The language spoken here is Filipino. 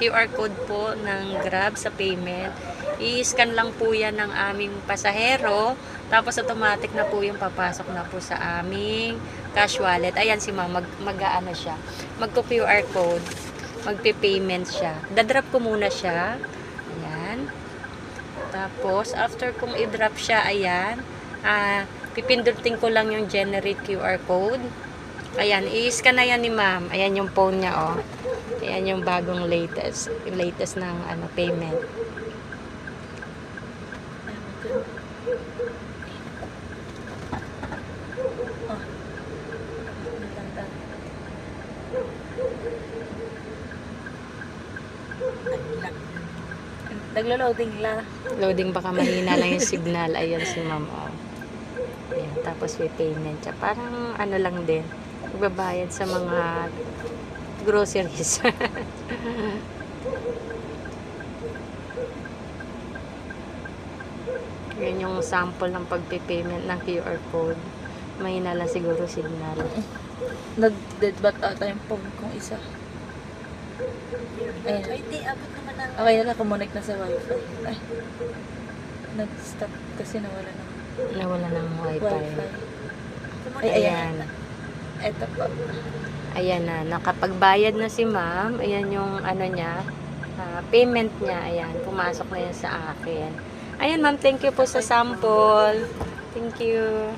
QR code po ng Grab sa payment. I-scan lang po yan ng aming pasahero. Tapos automatic na po yung papasok na po sa aming cash wallet. Ayan si ma'am, mag-ano siya. Magko-QR code. Magpe-payment siya. Dadrop ko muna siya. Ayan. Tapos, after kong i-drop siya, ayan. Pipindutin ko lang yung generate QR code. Ayan, i-scan na yan ni ma'am. Ayan yung phone niya, oh. Ayan yung bagong latest. Yung latest ng payment. Naglo-loading la. Loading, baka mahina lang yung signal. Ayan si ma'am, oh. Ayan, tapos may payment siya. Parang ano lang din. Magbabayad sa mga groceries. Yan yung sample ng pagpipayment ng QR code. Mahina lang siguro signal. Nag-dead bat ata yung phone kong isa. Ayun. Ay, di, abot naman ng... Okay na, kumonek na sa wifi. Ay. Nag-stop kasi nawala ng Nawala ng wifi. wifi. Kumunta Ay, Ayan. Eto po. Ayan na. Nakapagbayad na si ma'am. Ayan yung ano niya. Payment niya. Ayan. Pumasok na yan sa akin. Ayan ma'am. Thank you po sa sample. Thank you.